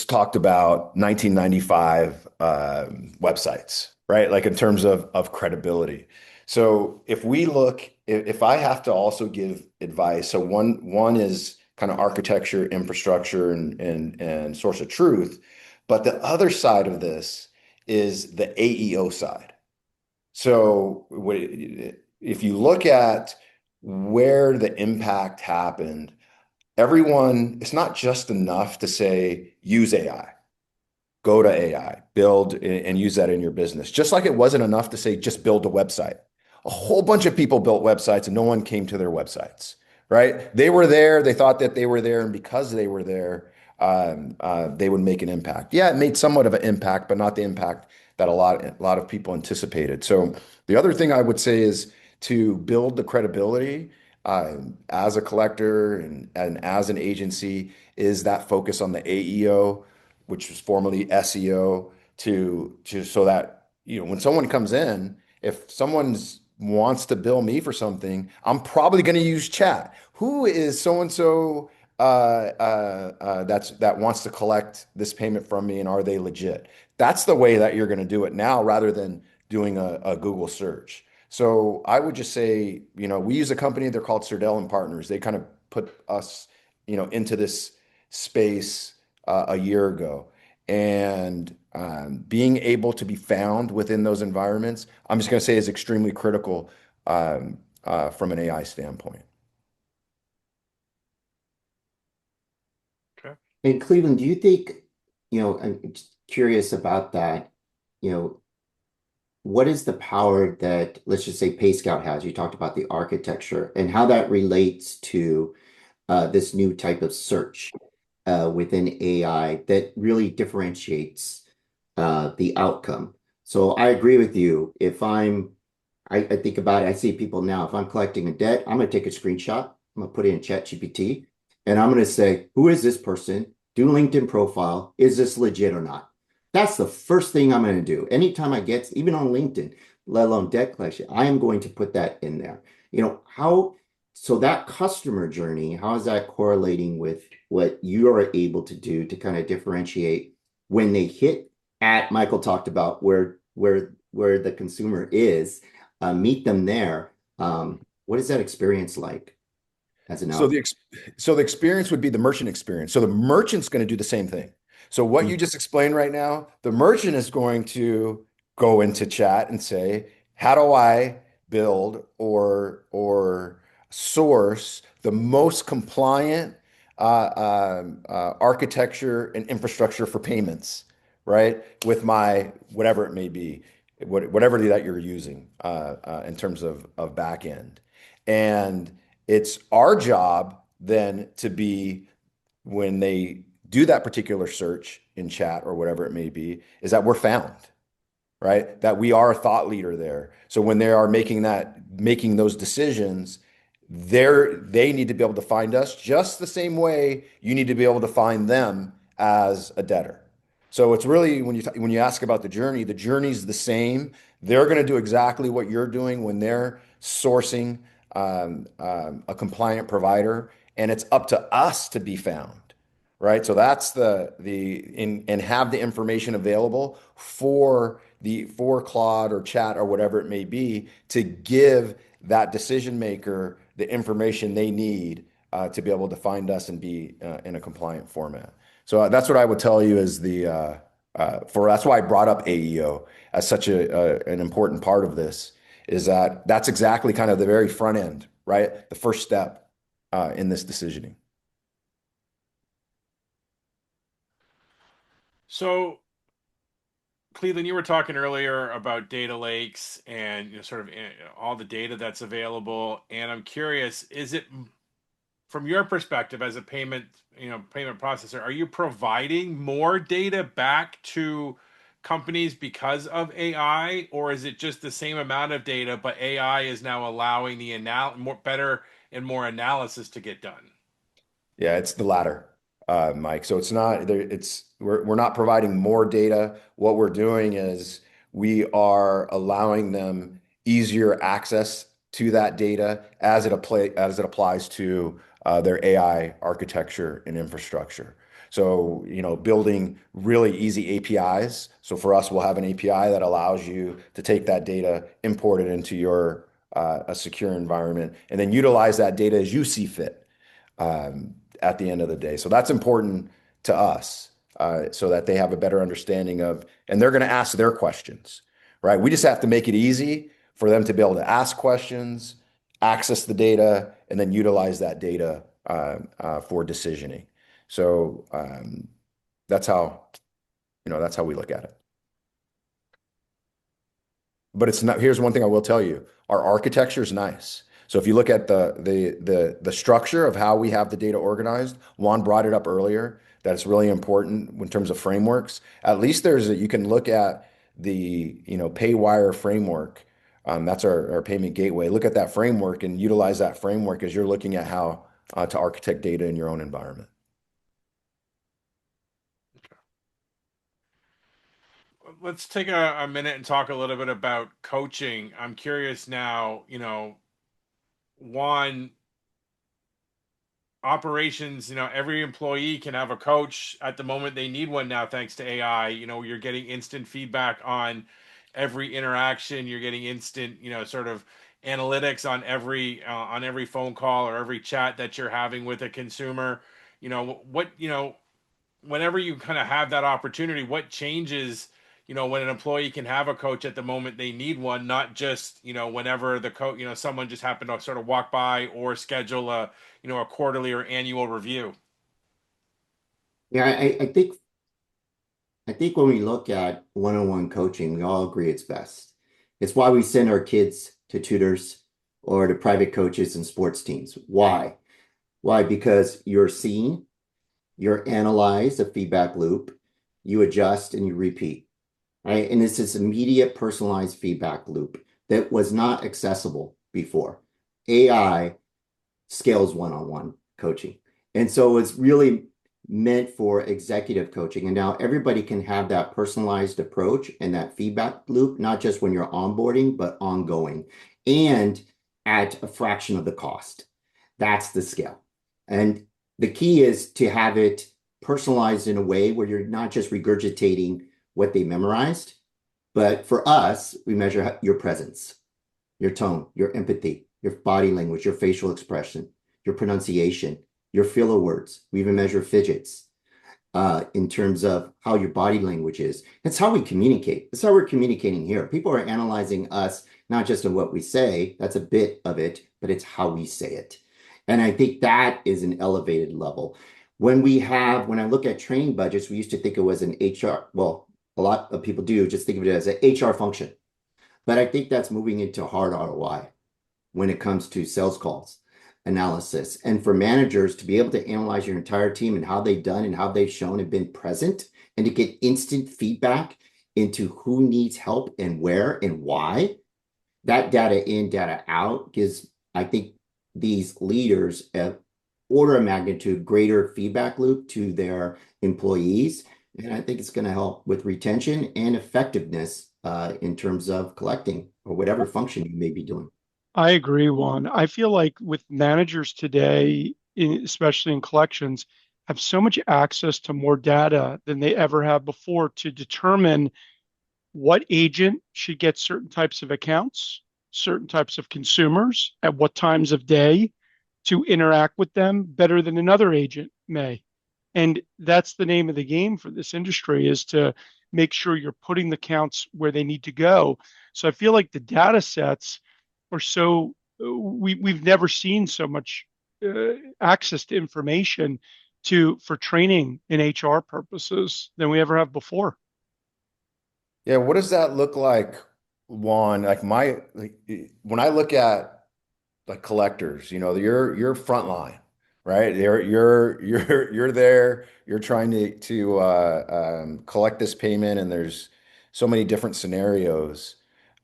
talked about 1995 websites, right? Like in terms of credibility. So if I have to also give advice, so one is kind of architecture, infrastructure, and source of truth, but the other side of this is the AEO side. So if you look at where the impact happened, it's not just enough to say, use AI, go to AI, build and use that in your business. Just like it wasn't enough to say, just build a website. A whole bunch of people built websites and no one came to their websites, right? They were there, they thought that they were there, and because they were there, they would make an impact. Yeah, it made somewhat of an impact, but not the impact that a lot of people anticipated. So the other thing I would say is to build the credibility as a collector and as an agency is that focus on the AEO, which was formerly SEO, to so that when someone comes in, if someone's wants to bill me for something, I'm probably going to use chat. Who is so and so that wants to collect this payment from me, and are they legit? That's the way that you're going to do it now, rather than doing a Google search. So I would just say, we use a company, they're called Cerdell and Partners. They kind of put us, into this space a year ago. And being able to be found within those environments, I'm just going to say is extremely critical from an AI standpoint. Okay. In Cleveland, do you think, I'm just curious about that, you know, what is the power that, let's just say, PayScout has? You talked about the architecture and how that relates to this new type of search within AI that really differentiates the outcome. So I agree with you. I think about it, I see people now, if I'm collecting a debt, I'm going to take a screenshot, I'm going to put it in ChatGPT, and I'm going to say, who is this person? Do LinkedIn profile. Is this legit or not? That's the first thing I'm going to do. Anytime I get, even on LinkedIn, let alone debt collection, I am going to put that in there. So that customer journey, how is that correlating with what you are able to do to kind of differentiate when they hit at Michael talked about where the consumer is, meet them there. What is that experience like as an So out? the ex so the experience would be the merchant experience. So the merchant's going to do the same thing. So what you Mm. just explained right now, the merchant is going to go into chat and say, how do I build or source the most compliant architecture and infrastructure for payments, right? With my whatever it may be, whatever that you're using in terms of back end. And it's our job then to be, when they do that particular search in chat or whatever it may be, is that we're found, right? That we are a thought leader there. So when they are making those decisions, they need to be able to find us just the same way you need to be able to find them as a debtor. So it's really, when you ask about the journey is the same. They're going to do exactly what you're doing when they're sourcing a compliant provider, and it's up to us to be found, right? So that's and have the information available for Claude or chat or whatever it may be to give that decision maker the information they need to be able to find us and be in a compliant format. So that's what I would tell you is that's why I brought up AEO as such an important part of this, is that that's exactly kind of the very front end, right? The first step in this decisioning. So, Cleveland, you were talking earlier about data lakes and sort of all the data that's available, and I'm curious, is it from your perspective as a payment processor, are you providing more data back to companies because of AI, or is it just the same amount of data, but AI is now allowing the better and more analysis to get done? Yeah, it's the latter, Mike. So it's not there, we're not providing more data. What we're doing is we are allowing them easier access to that data as it applies to their AI architecture and infrastructure. So, building really easy APIs. So for us, we'll have an API that allows you to take that data, import it into your a secure environment, and then utilize that data as you see fit. At the end of the day. So that's important to us, so that they have a better understanding of, and they're going to ask their questions, right? We just have to make it easy for them to be able to ask questions, access the data, and then utilize that data for decisioning. So that's how, that's how we look at it. But it's not, here's one thing I will tell you, our architecture is nice. So if you look at the structure of how we have the data organized, Juan brought it up earlier, that it's really important in terms of frameworks. At least you can look at the, Paywire framework. That's our payment gateway. Look at that framework and utilize that framework as you're looking at how to architect data in your own environment. Let's take a minute and talk a little bit about coaching. I'm curious now, one, operations, every employee can have a coach at the moment they need one now, thanks to AI. You're getting instant feedback on every interaction. You're getting instant, sort of analytics on every phone call or every chat that you're having with a consumer. Whenever you kind of have that opportunity, what changes, when an employee can have a coach at the moment they need one, not just, whenever the coach, someone just happened to sort of walk by or schedule a quarterly or annual review. Yeah, I think when we look at one-on-one coaching, we all agree it's best. It's why we send our kids to tutors or to private coaches and sports teams. Why? Why? Because you're seen, you're analyzed, a feedback loop, you adjust and you repeat, right? And it's this immediate personalized feedback loop that was not accessible before. AI scales one-on-one coaching. And so it's really meant for executive coaching. And now everybody can have that personalized approach and that feedback loop, not just when you're onboarding, but ongoing and at a fraction of the cost. That's the scale. And the key is to have it personalized in a way where you're not just regurgitating what they memorized, but for us, we measure your presence, your tone, your empathy, your body language, your facial expression, your pronunciation, your filler words. We even measure fidgets in terms of how your body language is. It's how we communicate. That's how we're communicating here. People are analyzing us, not just in what we say, that's a bit of it, but it's how we say it. And I think that is an elevated level. When I look at training budgets, we used to think it was an HR, well, a lot of people do just think of it as an HR function. But I think that's moving into hard ROI when it comes to sales calls analysis. And for managers to be able to analyze your entire team and how they've done and how they've shown and been present, and to get instant feedback into who needs help and where and why, that data in, data out gives, I think, these leaders an order of magnitude greater feedback loop to their employees. And I think it's going to help with retention and effectiveness in terms of collecting or whatever function you may be doing. I agree, Juan. I feel like with managers today, especially in collections, have so much access to more data than they ever have before to determine what agent should get certain types of accounts, certain types of consumers, at what times of day to interact with them better than another agent may. And that's the name of the game for this industry, is to make sure you're putting the counts where they need to go. So I feel like the data sets are so we've never seen so much access to information to for training in HR purposes than we ever have before. Yeah, what does that look like, Juan? When I look at like collectors, you're frontline, right? You're there, you're trying to collect this payment, and there's so many different scenarios.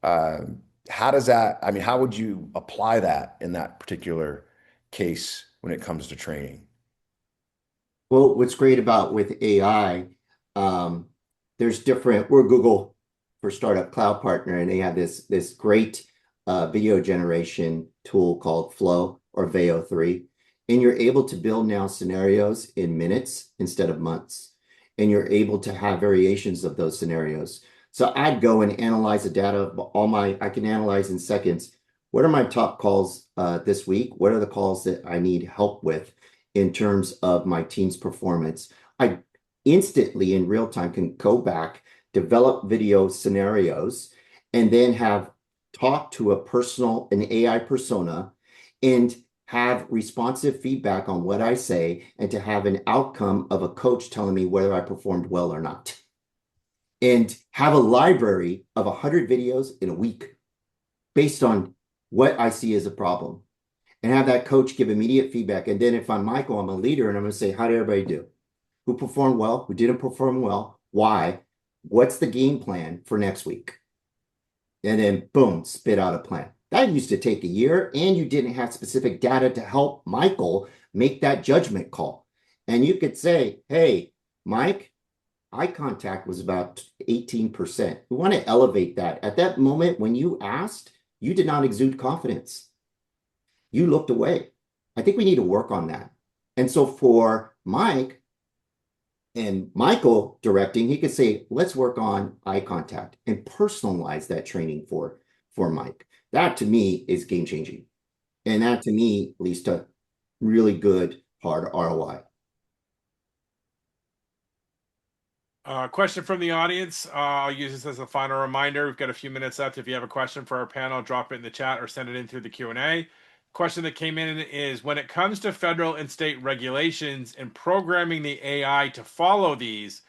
How does that, I mean, how would you apply that in that particular case when it comes to training? Well, what's great about with AI, um, we're Google for Startup Cloud Partner, and they have this great video generation tool called Flow or Veo 3. And you're able to build now scenarios in minutes instead of months. And you're able to have variations of those scenarios. So I'd go and analyze the data of I can analyze in seconds. What are my top calls this week? What are the calls that I need help with in terms of my team's performance? I instantly in real time can go back, develop video scenarios, and then have talk to an AI persona and have responsive feedback on what I say, and to have an outcome of a coach telling me whether I performed well or not. And have a library of 100 videos in a week based on what I see as a problem, and have that coach give immediate feedback. And then if I'm Michael, I'm a leader, and I'm going to say, how did everybody do? Who performed well? Who didn't perform well? Why? What's the game plan for next week? And then boom, spit out a plan. That used to take a year, and you didn't have specific data to help Michael make that judgment call. And you could say, hey, Mike, eye contact was about 18%. We want to elevate that. At that moment when you asked, you did not exude confidence. You looked away. I think we need to work on that. And so for Mike and Michael directing, he could say, let's work on eye contact and personalize that training for Mike. That to me is game changing. And that to me leads to really good hard ROI. Question from the audience. I'll use this as a final reminder. We've got a few minutes left. If you have a question for our panel, drop it in the chat or send it in through the Q&A. Question that came in is, when it comes to federal and state regulations and programming the AI to follow these,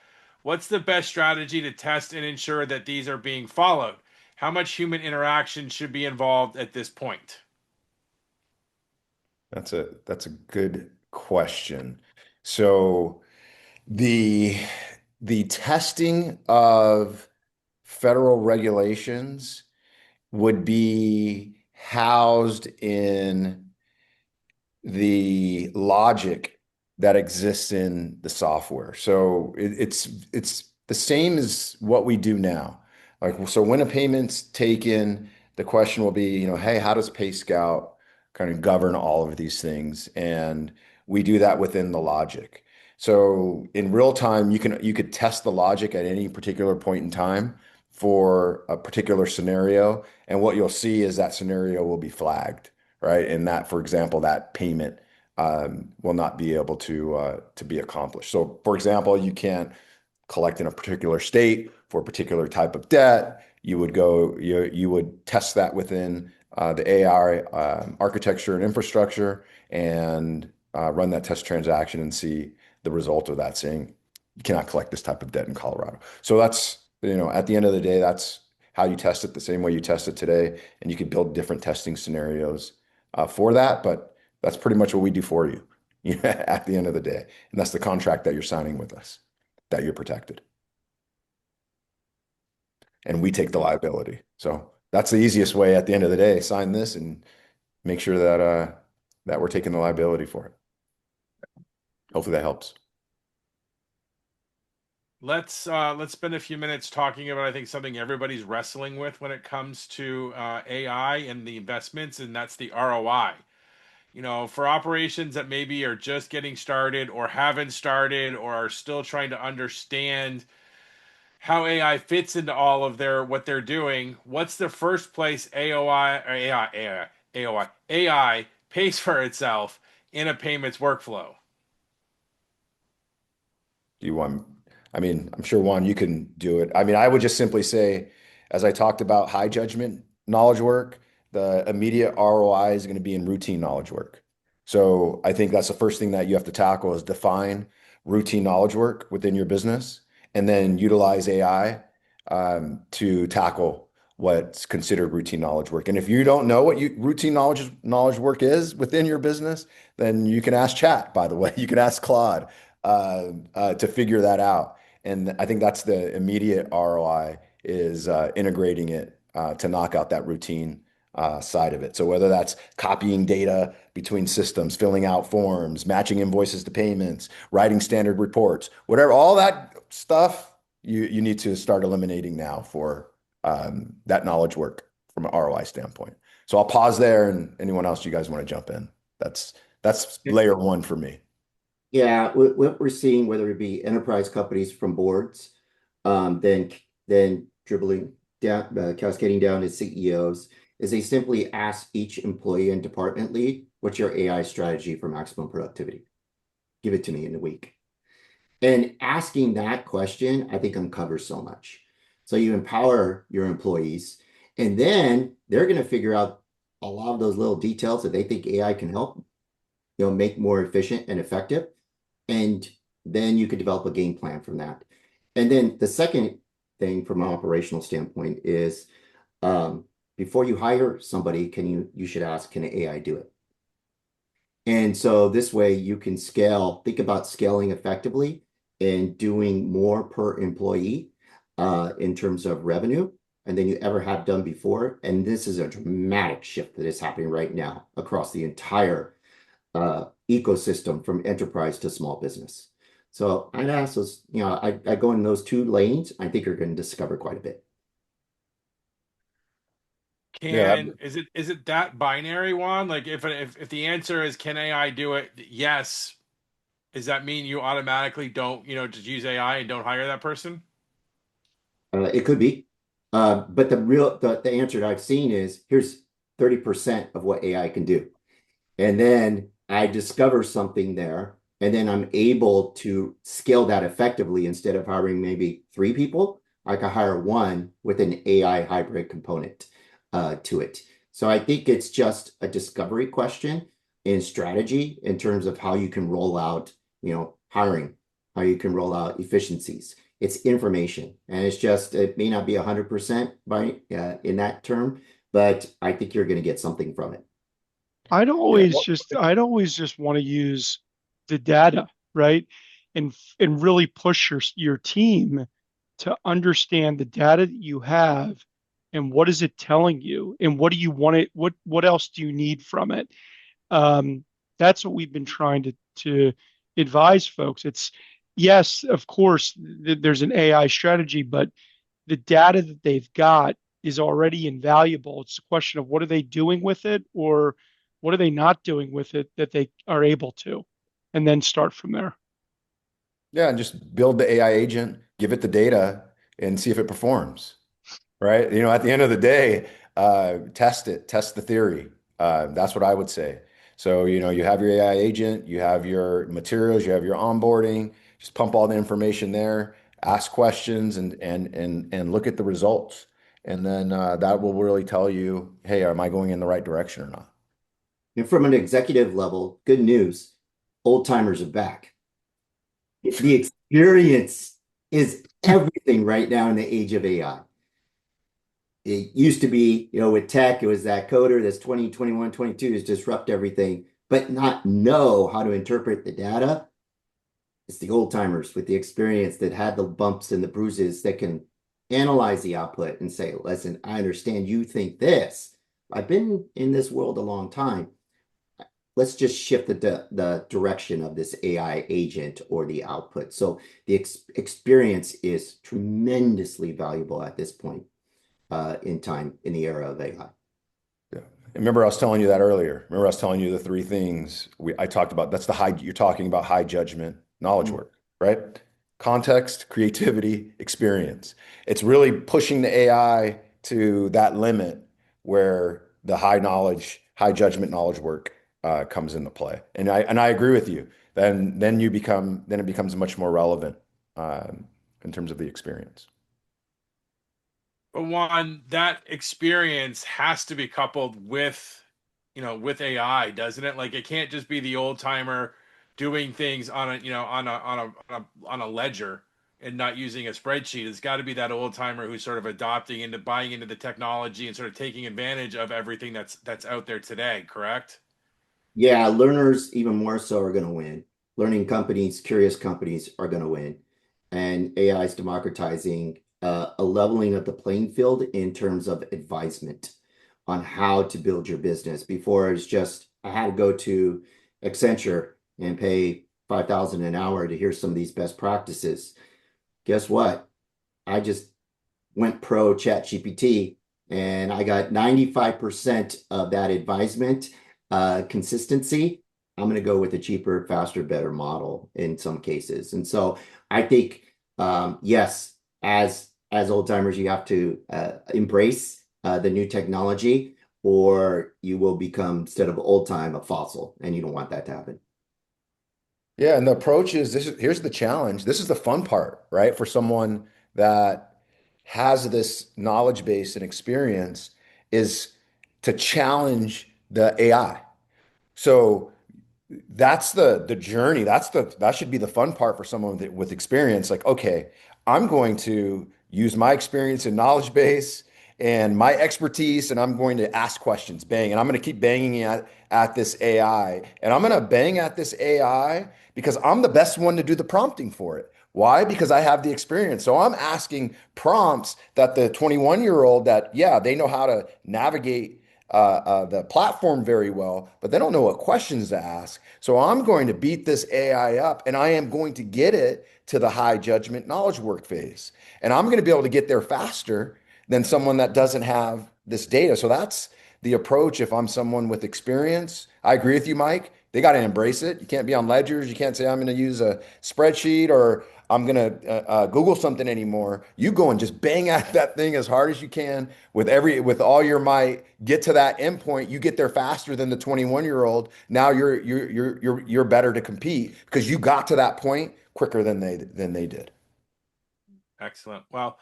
what's the best strategy to test and ensure that these are being followed? How much human interaction should be involved at this point? That's a good question. So the the testing of federal regulations would be housed in the logic that exists in the software. So it's the same as what we do now. Like, so when a payment's taken, the question will be, hey, how does PayScout kind of govern all of these things? And we do that within the logic. So in real time, you could test the logic at any particular point in time for a particular scenario, and what you'll see is that scenario will be flagged, right? And that, for example, that payment will not be able to be accomplished. So, for example, you can't collect in a particular state for a particular type of debt. You would test that within the AI architecture and infrastructure, and run that test transaction and see the result of that, saying you cannot collect this type of debt in Colorado. So that's, at the end of the day, that's how you test it, the same way you test it today. And you can build different testing scenarios for that, but that's pretty much what we do for you, at the end of the day. And that's the contract that you're signing with us, that you're protected. And we take the liability. So that's the easiest way at the end of the day. Sign this and make sure that we're taking the liability for it. Hopefully that helps. Let's spend a few minutes talking about, I think, something everybody's wrestling with when it comes to AI and the investments, and that's the ROI. for operations that maybe are just getting started or haven't started or are still trying to understand how AI fits into all of what they're doing, what's the first place AI pays for itself in a payments workflow? Do you want, I mean, I'm sure Juan, you can do it. I mean, I would just simply say, as I talked about high judgment knowledge work, the immediate ROI is going to be in routine knowledge work. So I think that's the first thing that you have to tackle is define routine knowledge work within your business and then utilize AI to tackle what's considered routine knowledge work. And if you don't know what routine knowledge work is within your business, then you can ask Chat, by the way. You can ask Claude to figure that out. And I think that's the immediate ROI is integrating it to knock out that routine side of it. So whether that's copying data between systems, filling out forms, matching invoices to payments, writing standard reports, whatever, all that stuff you need to start eliminating now for that knowledge work from an ROI standpoint. So I'll pause there, and anyone else you guys want to jump in? That's layer one for me. Yeah, what we're seeing, whether it be enterprise companies from boards, then dribbling down, cascading down to CEOs, is they simply ask each employee and department lead, "What's your AI strategy for maximum productivity? Give it to me in a week." And asking that question, I think uncovers so much. So you empower your employees, and then they're going to figure out a lot of those little details that they think AI can help, make more efficient and effective. And then you could develop a game plan from that. And then the second thing from an operational standpoint is before you hire somebody, you should ask, can AI do it? And so this way you can think about scaling effectively and doing more per employee in terms of revenue than you ever have done before. And this is a dramatic shift that is happening right now across the entire ecosystem from enterprise to small business. So I'd ask those, I go in those two lanes. I think you're going to discover quite a bit. Is it that binary one? Like if the answer is can AI do it? Yes. Does that mean you automatically don't, just use AI and don't hire that person? It could be. But the answer that I've seen is here's 30% of what AI can do. And then I discover something there, and then I'm able to scale that effectively. Instead of hiring maybe 3 people, I can hire 1 with an AI hybrid component to it. So I think it's just a discovery question in strategy in terms of how you can roll out, hiring, how you can roll out efficiencies. It's information, and it may not be 100% in that term, but I think you're going to get something from it. I'd always just want to use the data, right? And really push your team to understand the data that you have and what is it telling you and what do you want it, what else do you need from it? That's what we've been trying to advise folks. It's yes, of course, there's an AI strategy, but the data that they've got is already invaluable. It's a question of what are they doing with it, or what are they not doing with it that they are able to, and then start from there. Yeah, and just build the AI agent, give it the data, and see if it performs. Right? At the end of the day, test it, test the theory. That's what I would say. So, you have your AI agent, you have your materials, you have your onboarding, just pump all the information there, ask questions and look at the results. And then that will really tell you, hey, am I going in the right direction or not? And from an executive level, good news, old timers are back. The experience is everything right now in the age of AI. It used to be, with tech, it was that coder that's 20, 21, 22 is disrupt everything, but not know how to interpret the data. It's the old timers with the experience that had the bumps and the bruises that can analyze the output and say, listen, I understand you think this. I've been in this world a long time. Let's just shift the direction of this AI agent or the output. So the experience is tremendously valuable at this point in time in the era of AI. Yeah. Remember, I was telling you that earlier. Remember, I was telling you the three things I talked about. That's the high, you're talking about high judgment knowledge work, right? Context, creativity, experience. It's really pushing the AI to that limit where the high knowledge, high judgment knowledge work comes into play. And I agree with you. Then it becomes much more relevant in terms of the experience. But one, that experience has to be coupled with, with AI, doesn't it? Like it can't just be the old timer doing things on a, on a ledger and not using a spreadsheet. It's got to be that old timer who's sort of adopting into buying into the technology and sort of taking advantage of everything that's out there today, correct? Yeah, learners even more so are going to win. Learning companies, curious companies are going to win. And AI is democratizing a leveling of the playing field in terms of advisement on how to build your business. Before it was just I had to go to Accenture and pay 5,000 an hour to hear some of these best practices. Guess what? I just went pro chat GPT and I got 95% of that advisement consistency. I'm going to go with a cheaper, faster, better model in some cases. And so I think, yes, as old timers, you have to embrace the new technology, or you will become, instead of old time, a fossil, and you don't want that to happen. Yeah, and the approach is here's the challenge. This is the fun part, right? For someone that has this knowledge base and experience is to challenge the AI. So that's the journey. That should be the fun part for someone with experience. Like, okay, I'm going to use my experience and knowledge base and my expertise, and I'm going to ask questions, bang, and I'm going to keep banging at this AI, and I'm going to bang at this AI because I'm the best one to do the prompting for it. Why? Because I have the experience. So I'm asking prompts that the 21-year-old that, yeah, they know how to navigate the platform very well, but they don't know what questions to ask. So I'm going to beat this AI up and I am going to get it to the high judgment knowledge work phase. And I'm going to be able to get there faster than someone that doesn't have this data. So that's the approach. If I'm someone with experience, I agree with you, Mike. They got to embrace it. You can't be on ledgers. You can't say, I'm going to use a spreadsheet or I'm going to Google something anymore. You go and just bang at that thing as hard as you can with all your might. Get to that endpoint. You get there faster than the 21-year-old. Now you're better to compete because you got to that point quicker than they did. Excellent. Well,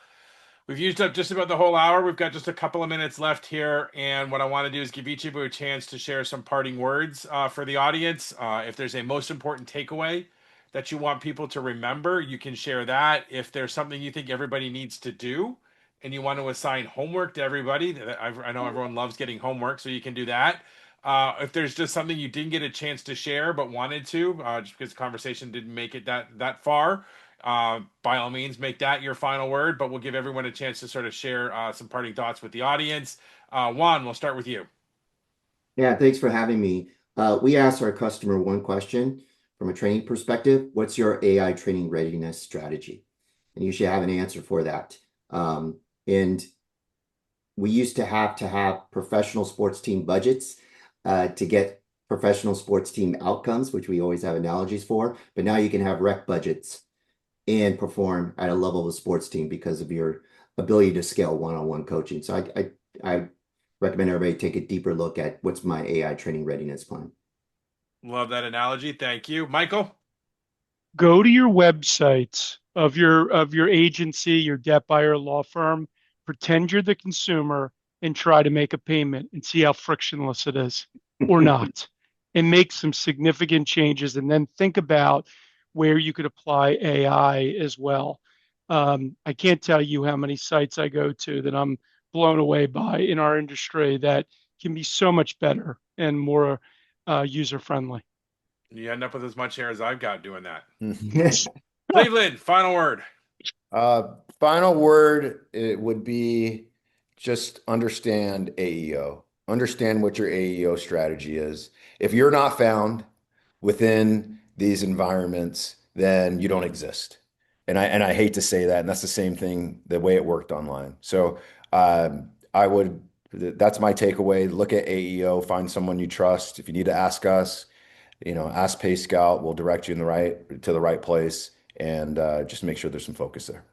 we've used up just about the whole hour. We've got just a couple of minutes left here. And what I want to do is give each of you a chance to share some parting words for the audience. If there's a most important takeaway that you want people to remember, you can share that. If there's something you think everybody needs to do and you want to assign homework to everybody, I know everyone loves getting homework, so you can do that. If there's just something you didn't get a chance to share but wanted to, just because the conversation didn't make it that far, by all means, make that your final word. But we'll give everyone a chance to sort of share some parting thoughts with the audience. Juan, we'll start with you. Yeah, thanks for having me. We asked our customer one question from a training perspective. What's your AI training readiness strategy? And you should have an answer for that. And we used to have professional sports team budgets to get professional sports team outcomes, which we always have analogies for. But now you can have rec budgets and perform at a level of a sports team because of your ability to scale one-on-one coaching. So I recommend everybody take a deeper look at what's my AI training readiness plan. Love that analogy. Thank you. Michael? Go to your website of your agency, your debt buyer law firm, pretend you're the consumer and try to make a payment and see how frictionless it is or not. And make some significant changes and then think about where you could apply AI as well. I can't tell you how many sites I go to that I'm blown away by in our industry that can be so much better and more user friendly. You end up with as much hair as I've got doing that. Yes. Cleveland, final word. Final word, it would be just understand AEO. Understand what your AEO strategy is. If you're not found within these environments, then you don't exist. And I hate to say that, and that's the same thing, the way it worked online. So I would That's my takeaway. Look at AEO, find someone you trust. If you need to ask us, ask PayScout. We'll direct you to the right place, and just make sure there's some focus there.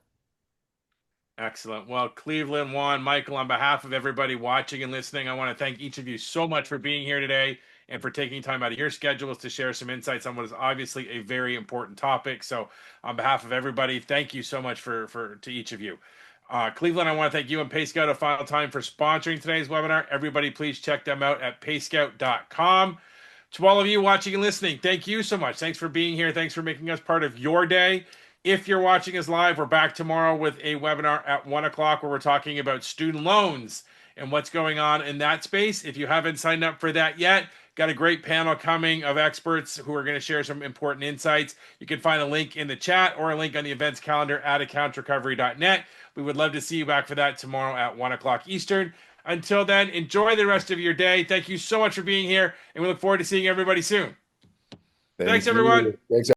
Excellent. Well, Cleveland, Juan, Michael, on behalf of everybody watching and listening, I want to thank each of you so much for being here today and for taking time out of your schedules to share some insights on what is obviously a very important topic. So, on behalf of everybody, thank you so much to each of you. Cleveland, I want to thank you and PayScout a final time for sponsoring today's webinar. Everybody, please check them out at payscout.com. To all of you watching and listening, thank you so much. Thanks for being here. Thanks for making us part of your day. If you're watching us live, we're back tomorrow with a webinar at 1 o'clock where we're talking about student loans and what's going on in that space. If you haven't signed up for that yet, got a great panel coming of experts who are going to share some important insights. You can find a link in the chat or a link on the events calendar at accountrecovery.net. We would love to see you back for that tomorrow at 1 o'clock Eastern. Until then, enjoy the rest of your day. Thank you so much for being here, and we look forward to seeing everybody soon. Thanks, everyone. Thanks.